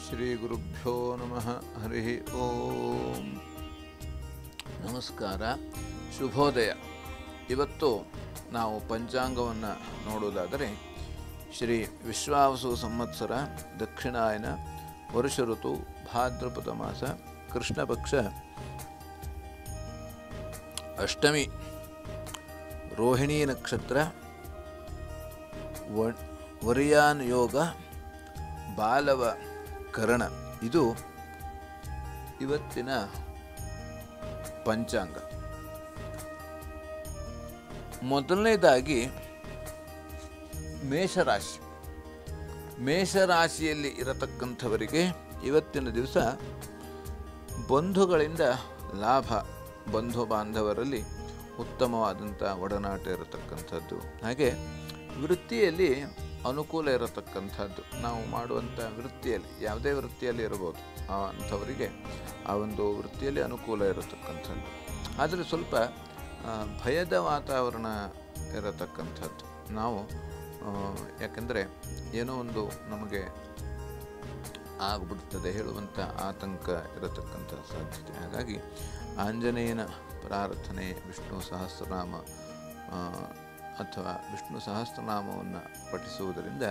ಶ್ರೀ ಗುರುಭ್ಯೋ ನಮಃ. ಹರಿ ಓಂ. ನಮಸ್ಕಾರ, ಶುಭೋದಯ. ಇವತ್ತು ನಾವು ಪಂಚಾಂಗವನ್ನು ನೋಡುವುದಾದರೆ ಶ್ರೀ ವಿಶ್ವಾವಸು ಸಂವತ್ಸರ, ದಕ್ಷಿಣಾಯನ, ವರುಷ ಋತು, ಭಾದ್ರಪದ ಮಾಸ, ಕೃಷ್ಣ ಪಕ್ಷ, ಅಷ್ಟಮಿ, ರೋಹಿಣಿ ನಕ್ಷತ್ರ, ವರಿಯಾನ್ ಯೋಗ, ಬಾಲವ ಕರಣ. ಇದು ಇವತ್ತಿನ ಪಂಚಾಂಗ. ಮೊದಲನೇದಾಗಿ ಮೇಷರಾಶಿ. ಮೇಷರಾಶಿಯಲ್ಲಿ ಇರತಕ್ಕಂಥವರಿಗೆ ಇವತ್ತಿನ ದಿವಸ ಬಂಧುಗಳಿಂದ ಲಾಭ, ಬಂಧು ಬಾಂಧವರಲ್ಲಿ ಉತ್ತಮವಾದಂಥ ಒಡನಾಟ ಇರತಕ್ಕಂಥದ್ದು. ಹಾಗೆ ವೃತ್ತಿಯಲ್ಲಿ ಅನುಕೂಲ ಇರತಕ್ಕಂಥದ್ದು. ನಾವು ಮಾಡುವಂಥ ವೃತ್ತಿಯಲ್ಲಿ, ಯಾವುದೇ ವೃತ್ತಿಯಲ್ಲಿ ಇರಬಹುದು, ಅಂಥವರಿಗೆ ಆ ಒಂದು ವೃತ್ತಿಯಲ್ಲಿ ಅನುಕೂಲ ಇರತಕ್ಕಂಥದ್ದು. ಆದರೆ ಸ್ವಲ್ಪ ಭಯದ ವಾತಾವರಣ ಇರತಕ್ಕಂಥದ್ದು. ನಾವು ಯಾಕೆಂದರೆ ಏನೋ ಒಂದು ನಮಗೆ ಆಗಿಬಿಡ್ತದೆ ಹೇಳುವಂಥ ಆತಂಕ ಇರತಕ್ಕಂಥ ಸಾಧ್ಯತೆ. ಹಾಗಾಗಿ ಆಂಜನೇಯನ ಪ್ರಾರ್ಥನೆ, ವಿಷ್ಣು ಸಹಸ್ರನಾಮ ಅಥವಾ ವಿಷ್ಣು ಸಹಸ್ರನಾಮವನ್ನು ಪಠಿಸುವುದರಿಂದ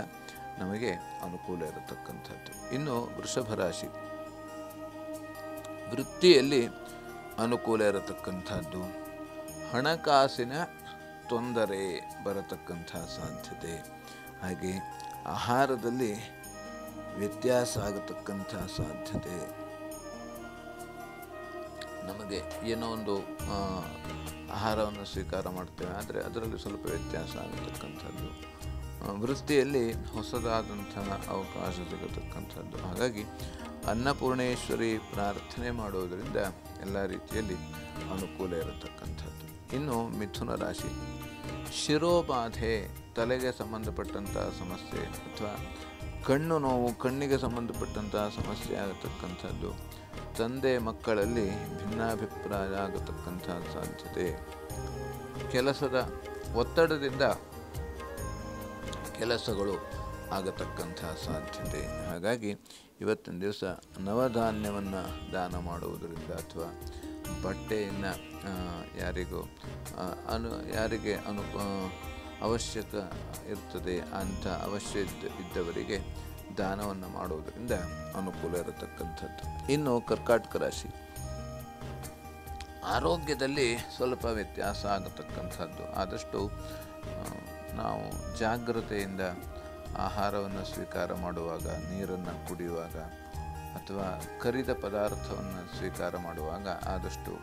ನಮಗೆ ಅನುಕೂಲ ಇರತಕ್ಕಂಥದ್ದು. ಇನ್ನು ವೃಷಭ ರಾಶಿ, ವೃತ್ತಿಯಲ್ಲಿ ಅನುಕೂಲ ಇರತಕ್ಕಂಥದ್ದು. ಹಣಕಾಸಿನ ತೊಂದರೆ ಬರತಕ್ಕಂಥ ಸಾಧ್ಯತೆ. ಹಾಗೆ ಆಹಾರದಲ್ಲಿ ವ್ಯತ್ಯಾಸ ಆಗತಕ್ಕಂಥ ಸಾಧ್ಯತೆ. ನಮಗೆ ಏನೋ ಒಂದು ಆಹಾರವನ್ನು ಸ್ವೀಕಾರ ಮಾಡ್ತೇವೆ, ಆದರೆ ಅದರಲ್ಲಿ ಸ್ವಲ್ಪ ವ್ಯತ್ಯಾಸ ಆಗತಕ್ಕಂಥದ್ದು. ವೃತ್ತಿಯಲ್ಲಿ ಹೊಸದಾದಂತಹ ಅವಕಾಶ ಸಿಗತಕ್ಕಂಥದ್ದು. ಹಾಗಾಗಿ ಅನ್ನಪೂರ್ಣೇಶ್ವರಿ ಪ್ರಾರ್ಥನೆ ಮಾಡುವುದರಿಂದ ಎಲ್ಲ ರೀತಿಯಲ್ಲಿ ಅನುಕೂಲ ಇರತಕ್ಕಂಥದ್ದು. ಇನ್ನು ಮಿಥುನ ರಾಶಿ, ಶಿರೋಬಾಧೆ, ತಲೆಗೆ ಸಂಬಂಧಪಟ್ಟಂಥ ಸಮಸ್ಯೆ ಅಥವಾ ಕಣ್ಣು ನೋವು, ಕಣ್ಣಿಗೆ ಸಂಬಂಧಪಟ್ಟಂಥ ಸಮಸ್ಯೆ ಆಗತಕ್ಕಂಥದ್ದು. ತಂದೆ ಮಕ್ಕಳಲ್ಲಿ ಭಿನ್ನಾಭಿಪ್ರಾಯ ಆಗತಕ್ಕಂಥ ಸಾಧ್ಯತೆ. ಕೆಲಸದ ಒತ್ತಡದಿಂದ ಕೆಲಸಗಳು ಆಗತಕ್ಕಂಥ ಸಾಧ್ಯತೆ. ಹಾಗಾಗಿ ಇವತ್ತಿನ ದಿವಸ ನವಧಾನ್ಯವನ್ನು ದಾನ ಮಾಡುವುದರಿಂದ ಅಥವಾ ಬಟ್ಟೆಯನ್ನು ಯಾರಿಗೆ ಅವಶ್ಯಕ ಇರ್ತದೆ ಅಂಥ ಅವಶ್ಯ ಇದ್ದವರಿಗೆ ದಾನವನ್ನು ಮಾಡುವುದರಿಂದ ಅನುಕೂಲ ಇರತಕ್ಕಂಥದ್ದು. ಇನ್ನು ಕರ್ಕಾಟಕ ರಾಶಿ, ಆರೋಗ್ಯದಲ್ಲಿ ಸ್ವಲ್ಪ ವ್ಯತ್ಯಾಸ ಆಗತಕ್ಕಂಥದ್ದು. ಆದಷ್ಟು ನಾವು ಜಾಗ್ರತೆಯಿಂದ ಆಹಾರವನ್ನು ಸ್ವೀಕಾರ ಮಾಡುವಾಗ, ನೀರನ್ನು ಕುಡಿಯುವಾಗ ಅಥವಾ ಕರಿದ ಪದಾರ್ಥವನ್ನು ಸ್ವೀಕಾರ ಮಾಡುವಾಗ ಆದಷ್ಟು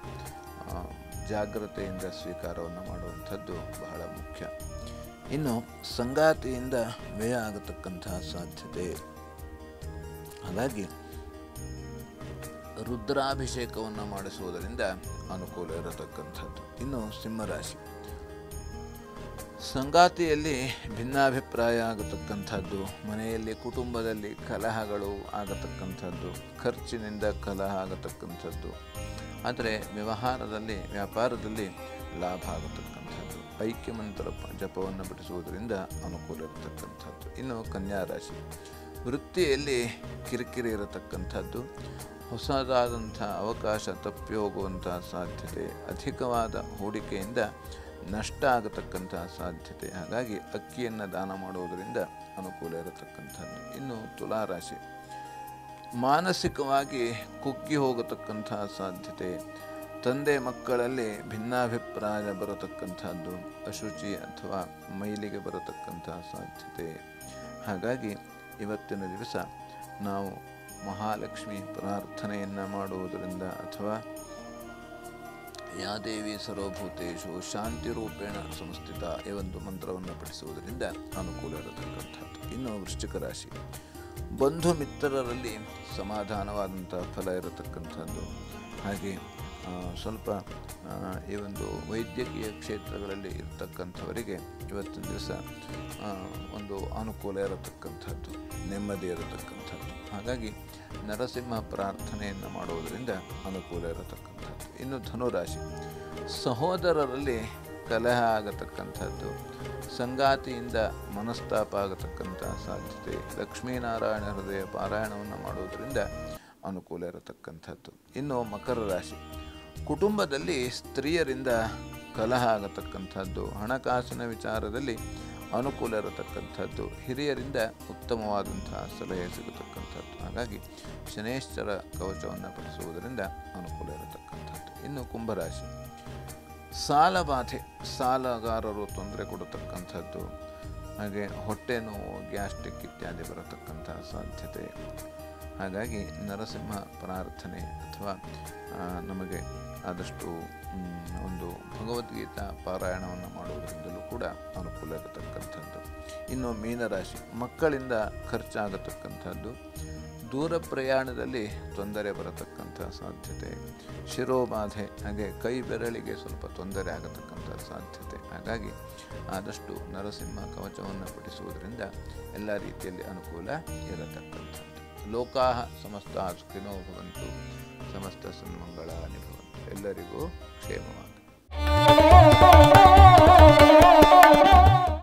ಜಾಗ್ರತೆಯಿಂದ ಸ್ವೀಕಾರವನ್ನು ಮಾಡುವಂಥದ್ದು ಬಹಳ ಮುಖ್ಯ. ಇನ್ನು ಸಂಗಾತಿಯಿಂದ ವ್ಯಯ ಆಗತಕ್ಕಂತಹ ಸಾಧ್ಯತೆ. ಹಾಗಾಗಿ ರುದ್ರಾಭಿಷೇಕವನ್ನು ಮಾಡಿಸುವುದರಿಂದ ಅನುಕೂಲ ಇರತಕ್ಕಂಥದ್ದು. ಇನ್ನು ಸಿಂಹರಾಶಿ, ಸಂಗಾತಿಯಲ್ಲಿ ಭಿನ್ನಾಭಿಪ್ರಾಯ ಆಗತಕ್ಕಂಥದ್ದು. ಮನೆಯಲ್ಲಿ, ಕುಟುಂಬದಲ್ಲಿ ಕಲಹಗಳು ಆಗತಕ್ಕಂಥದ್ದು. ಖರ್ಚಿನಿಂದ ಕಲಹ ಆಗತಕ್ಕಂಥದ್ದು. ಆದರೆ ವ್ಯಾಪಾರದಲ್ಲಿ ಲಾಭ ಆಗತಕ್ಕಂಥದ್ದು. ಐಕ್ಯಮಂತ್ರ ಜಪವನ್ನು ಪಠಿಸುವುದರಿಂದ ಅನುಕೂಲ ಇರತಕ್ಕಂಥದ್ದು. ಇನ್ನು ಕನ್ಯಾ ರಾಶಿ, ವೃತ್ತಿಯಲ್ಲಿ ಕಿರಿಕಿರಿ ಇರತಕ್ಕಂಥದ್ದು. ಹೊಸದಾದಂಥ ಅವಕಾಶ ತಪ್ಪಿ ಹೋಗುವಂಥ ಸಾಧ್ಯತೆ. ಅಧಿಕವಾದ ಹೂಡಿಕೆಯಿಂದ ನಷ್ಟ ಆಗತಕ್ಕಂಥ ಸಾಧ್ಯತೆ. ಹಾಗಾಗಿ ಅಕ್ಕಿಯನ್ನು ದಾನ ಮಾಡುವುದರಿಂದ ಅನುಕೂಲ ಇರತಕ್ಕಂಥದ್ದು. ಇನ್ನು ತುಲಾರಾಶಿ, ಮಾನಸಿಕವಾಗಿ ಕುಗ್ಗಿ ಹೋಗತಕ್ಕಂಥ ಸಾಧ್ಯತೆ. ತಂದೆ ಮಕ್ಕಳಲ್ಲಿ ಭಿನ್ನಾಭಿಪ್ರಾಯ ಬರತಕ್ಕಂಥದ್ದು. ಅಶುಚಿ ಅಥವಾ ಮೈಲಿಗೆ ಬರತಕ್ಕಂಥ ಸಾಧ್ಯತೆ. ಹಾಗಾಗಿ ಇವತ್ತಿನ ದಿವಸ ನಾವು ಮಹಾಲಕ್ಷ್ಮಿ ಪ್ರಾರ್ಥನೆಯನ್ನು ಮಾಡುವುದರಿಂದ ಅಥವಾ ಯಾ ದೇವಿ ಸರ್ವಭೂತೇಷು ಶಾಂತಿ ರೂಪೇಣ ಸಂಸ್ಥಿತ ಈ ಒಂದು ಮಂತ್ರವನ್ನು ಪಠಿಸುವುದರಿಂದ ಅನುಕೂಲ ಇರತಕ್ಕಂಥದ್ದು. ಇನ್ನು ವೃಶ್ಚಿಕ ರಾಶಿ, ಬಂಧು ಮಿತ್ರರಲ್ಲಿ ಸಮಾಧಾನವಾದಂಥ ಫಲ ಇರತಕ್ಕಂಥದ್ದು. ಹಾಗೆ ಸ್ವಲ್ಪ ಈ ಒಂದು ವೈದ್ಯಕೀಯ ಕ್ಷೇತ್ರಗಳಲ್ಲಿ ಇರತಕ್ಕಂಥವರಿಗೆ ಇವತ್ತಿನ ದಿವಸ ಒಂದು ಅನುಕೂಲ ಇರತಕ್ಕಂಥದ್ದು, ನೆಮ್ಮದಿ ಇರತಕ್ಕಂಥದ್ದು. ಹಾಗಾಗಿ ನರಸಿಂಹ ಪ್ರಾರ್ಥನೆಯನ್ನು ಮಾಡುವುದರಿಂದ ಅನುಕೂಲ ಇರತಕ್ಕಂಥದ್ದು. ಇನ್ನು ಧನುರಾಶಿ, ಸಹೋದರರಲ್ಲಿ ಕಲಹ ಆಗತಕ್ಕಂಥದ್ದು, ಸಂಗಾತಿಯಿಂದ ಮನಸ್ತಾಪ ಆಗತಕ್ಕಂಥ ಸಾಧ್ಯತೆ, ಲಕ್ಷ್ಮೀನಾರಾಯಣ ಹೃದಯ ಪಾರಾಯಣವನ್ನು ಮಾಡುವುದರಿಂದ ಅನುಕೂಲ ಇರತಕ್ಕಂಥದ್ದು. ಇನ್ನು ಮಕರ ರಾಶಿ, ಕುಟುಂಬದಲ್ಲಿ ಸ್ತ್ರೀಯರಿಂದ ಕಲಹ ಆಗತಕ್ಕಂಥದ್ದು, ಹಣಕಾಸಿನ ವಿಚಾರದಲ್ಲಿ ಅನುಕೂಲ ಇರತಕ್ಕಂಥದ್ದು, ಹಿರಿಯರಿಂದ ಉತ್ತಮವಾದಂತಹ ಸಲಹೆ ಸಿಗತಕ್ಕಂಥದ್ದು. ಹಾಗಾಗಿ ಶನೇಶ್ವರ ಕವಚವನ್ನು ಪಡಿಸುವುದರಿಂದ ಅನುಕೂಲ ಇರತಕ್ಕಂಥದ್ದು. ಇನ್ನು ಕುಂಭರಾಶಿ, ಸಾಲಬಾಧೆ, ಸಾಲಗಾರರು ತೊಂದರೆ ಕೊಡತಕ್ಕಂಥದ್ದು, ಹಾಗೆ ಹೊಟ್ಟೆ ನೋವು, ಗ್ಯಾಸ್ಟ್ರಿಕ್ ಇತ್ಯಾದಿ ಬರತಕ್ಕಂಥ ಸಾಧ್ಯತೆ. ಹಾಗಾಗಿ ನರಸಿಂಹ ಪ್ರಾರ್ಥನೆ ಅಥವಾ ನಮಗೆ ಆದಷ್ಟು ಒಂದು ಭಗವದ್ಗೀತಾ ಪಾರಾಯಣವನ್ನು ಮಾಡುವುದರಿಂದಲೂ ಕೂಡ ಅನುಕೂಲ ಇರತಕ್ಕಂಥದ್ದು. ಇನ್ನು ಮೀನರಾಶಿ, ಮಕ್ಕಳಿಂದ ಖರ್ಚಾಗತಕ್ಕಂಥದ್ದು, ದೂರ ಪ್ರಯಾಣದಲ್ಲಿ ತೊಂದರೆ ಬರತಕ್ಕಂಥ ಸಾಧ್ಯತೆ, ಶಿರೋಬಾಧೆ, ಹಾಗೆ ಕೈ ಬೆರಳಿಗೆ ಸ್ವಲ್ಪ ತೊಂದರೆ ಆಗತಕ್ಕಂಥ ಸಾಧ್ಯತೆ. ಹಾಗಾಗಿ ಆದಷ್ಟು ನರಸಿಂಹ ಕವಚವನ್ನು ಪಠಿಸುವುದರಿಂದ ಎಲ್ಲ ರೀತಿಯಲ್ಲಿ ಅನುಕೂಲ ಇರತಕ್ಕಂಥದ್ದು. ಲೋಕಾಃ ಸಮಸ್ತಾಃ ಸುಖಿನೋ ಭವಂತು, ಸಮಸ್ತ ಸನ್ಮಂಗಳಾನಿ ಭವಂತು. ಎಲ್ಲರಿಗೂ ಕ್ಷೇಮವಾಗಿ.